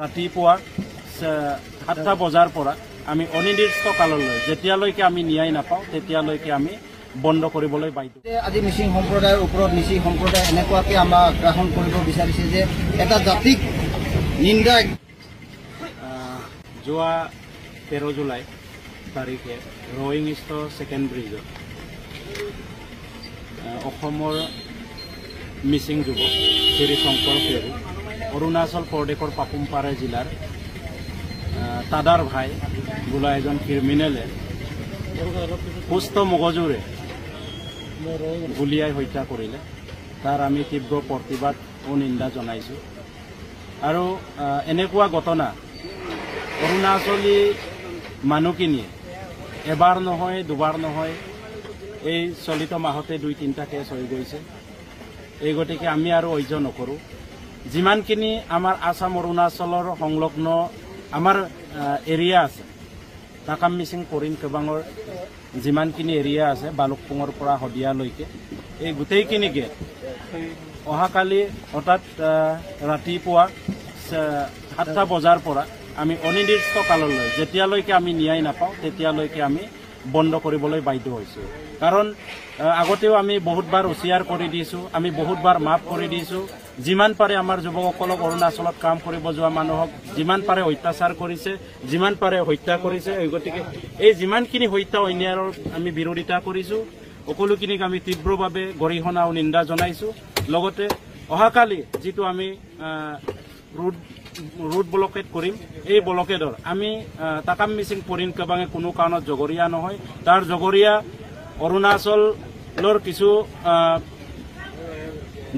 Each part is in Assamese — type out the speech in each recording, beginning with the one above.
ৰাতিপুৱা 7টা বজাৰ পৰা আমি অনিৰ্দিষ্টকাললৈ যেতিয়ালৈকে আমি ন্যায় নাপাওঁ তেতিয়ালৈকে আমি বন্ধ কৰিবলৈ বাধ্য। আজি মিচিং সম্প্ৰদায়ৰ ওপৰত মিচিং সম্প্ৰদায় এনেকুৱাকে আমাক গ্ৰহণ কৰিব বিচাৰিছে যে এটা জাতিক নিন্দা। যোৱা 13 জুলাই তাৰিখে ৰয়িং ইষ্ট ছেকেণ্ড ব্ৰিজত অসমৰ মিচিং যুৱক শ্ৰী শংকৰ পেৰু অৰুণাচল প্ৰদেশৰ পাপুমপাৰে জিলাৰ তাদাৰ ভাই বোলা এজন ক্ৰিমিনেলে সুস্থ মগজুৰে গুলিয়াই হত্যা কৰিলে। তাৰ আমি তীব্ৰ প্ৰতিবাদ ও নিন্দা জনাইছোঁ। আৰু এনেকুৱা ঘটনা অৰুণাচলী মানুহখিনিয়ে এবাৰ নহয় দুবাৰ নহয় এই চলিত মাহতে 2-3টা কেছ হৈ গৈছে। এই গতিকে আমি আৰু অহ্য নকৰোঁ। যিমানখিনি আমাৰ আসাম অৰুণাচলৰ সংলগ্ন আমাৰ এৰিয়া আছে, নাকাম মিচিং কৰিম কেবাঙৰ যিমানখিনি এৰিয়া আছে বালুকপুঙৰ পৰা শদিয়ালৈকে এই গোটেইখিনিকে অহাকালি অৰ্থাৎ ৰাতিপুৱা 7টা বজাৰ পৰা আমি অনিৰ্দিষ্টকাললৈ যেতিয়ালৈকে আমি ন্যায় নাপাওঁ তেতিয়ালৈকে আমি বন্ধ কৰিবলৈ বাধ্য হৈছোঁ। কাৰণ আগতেও আমি বহুতবাৰ উচিয়াৰ কৰি দিছোঁ, আমি বহুতবাৰ মাফ কৰি দিছোঁ। যিমান পাৰে আমাৰ যুৱকসকলক অৰুণাচলত কাম কৰিব যোৱা মানুহক যিমান পাৰে অত্যাচাৰ কৰিছে, যিমান পাৰে হত্যা কৰিছে। এই গতিকে এই যিমানখিনি হত্যা অন্যায়ৰ আমি বিৰোধিতা কৰিছোঁ, সকলোখিনিক আমি তীব্ৰভাৱে গৰিহণা আৰু নিন্দা জনাইছোঁ। লগতে অহাকালি যিটো আমি ৰোড ব্লকেট কৰিম, এই ব্লকেটৰ আমি তাকাম মিচিং পৰিণ কেবাঙে কোনো কাৰণত জগৰীয়া নহয়। তাৰ জগৰীয়া অৰুণাচলৰ কিছু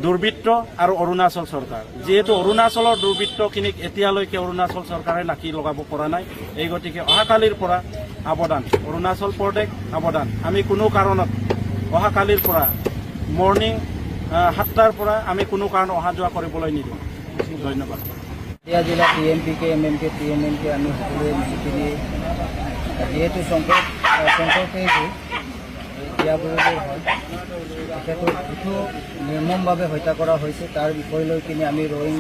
দুৰ্বৃত্ত আৰু অৰুণাচল চৰকাৰ। যিহেতু অৰুণাচলৰ দুৰ্বৃত্তখিনিক এতিয়ালৈকে অৰুণাচল চৰকাৰে লাখি লগাব পৰা নাই। এই গতিকে অহাকালিৰ পৰা সাৱধান, অৰুণাচল প্ৰদেশ সাৱধান। আমি কোনো কাৰণত অহাকালিৰ পৰা মৰ্ণিং 7টাৰ পৰা আমি কোনো কাৰণ অহা যোৱা কৰিবলৈ নিদিওঁ। ধন্যবাদ। শদিয়া জিলা TMPK MMK TMNK আমি সকলোৱে মিলিজুলি যিহেতু শংকৰ পেৰু বিয়াবোৰলৈ হয়, তেখেতক কিছু নিৰ্মমভাৱে হত্যা কৰা হৈছে। তাৰ বিষয় লৈ কিনে আমি ৰয়িং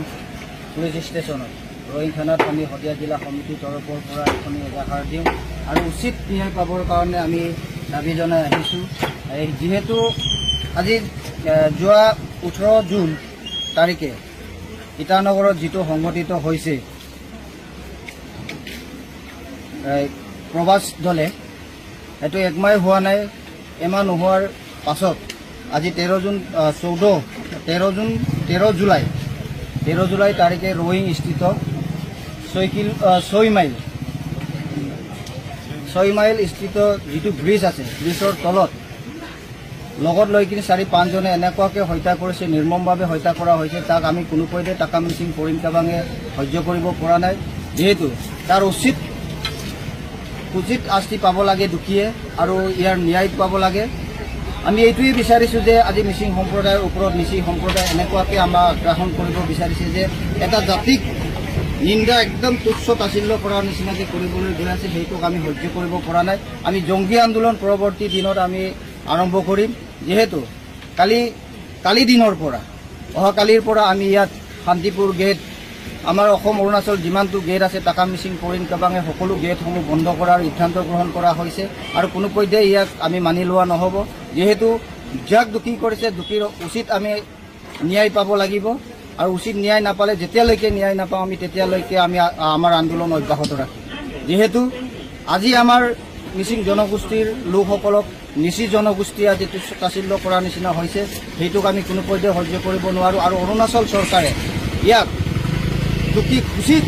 পুলিচ ষ্টেচনত ৰয়িং থানাত আমি শদিয়া জিলা সমিতিৰ তৰফৰ পৰা এখন এজাহাৰ দিওঁ আৰু উচিত ন্যায় পাবৰ কাৰণে আমি দাবী জনাই আহিছোঁ। যিহেতু আজি যোৱা 18 জুন তাৰিখে ইটানগৰত যিটো সংঘটিত হৈছে প্ৰবাস দলে, সেইটো একমাহ হোৱা নাই। এমাহ নোহোৱাৰ পাছত আজি 13 জুলাই তাৰিখে ৰয়িং স্থিত 6 মাইল স্থিত যিটো ব্ৰিজ আছে, ব্ৰিজৰ তলত লগত লৈ কিনে 4-5 জনে এনেকুৱাকৈ হত্যা কৰিছে, নিৰ্মমভাৱে হত্যা কৰা হৈছে। তাক আমি কোনোপধ্যে তাকাম মিচিং পৰিণ কেবাঙে সহ্য কৰিব পৰা নাই। যিহেতু তাৰ উচিত শাস্তি পাব লাগে দুখীয়ে আৰু ইয়াৰ ন্যায় পাব লাগে। আমি এইটোৱে বিচাৰিছোঁ যে আজি মিচিং সম্প্ৰদায়ৰ ওপৰত মিচিং সম্প্ৰদায় এনেকুৱাকৈ আমাক গ্ৰহণ কৰিব বিচাৰিছে যে এটা জাতিক নিন্দা একদম তুচ্ছ তাচ্ছিল্য কৰাৰ নিচিনাকৈ কৰিবলৈ গৈ আছে। সেইটোক আমি সহ্য কৰিব পৰা নাই। আমি জংগী আন্দোলন পৰৱৰ্তী দিনত আমি আৰম্ভ কৰিম। যিহেতু কালি দিনৰ পৰা অহাকালিৰ পৰা আমি ইয়াত শান্তিপুৰ গেট, আমাৰ অসম অৰুণাচল যিমানটো গেট আছে তাকাম মিচিং পৰিণ কেবাঙে সকলো গেটসমূহ বন্ধ কৰাৰ সিদ্ধান্ত গ্ৰহণ কৰা হৈছে আৰু কোনোপধ্যে ইয়াক আমি মানি লোৱা নহ'ব। যিহেতু যাক দোষী কৰিছে দোষীৰ উচিত আমি ন্যায় পাব লাগিব আৰু উচিত ন্যায় নাপালে যেতিয়ালৈকে ন্যায় নাপাওঁ আমি তেতিয়ালৈকে আমি আমাৰ আন্দোলন অব্যাহত ৰাখিম। যিহেতু আজি আমাৰ মিচিং জনগোষ্ঠীৰ লোকসকলক নিচি জনগোষ্ঠীয়ে আজি তাচ্ছিল্য কৰাৰ নিচিনা হৈছে, সেইটোক আমি কোনোপধ্যে সহ্য কৰিব নোৱাৰোঁ আৰু অৰুণাচল চৰকাৰে ইয়াক দোষী উচিত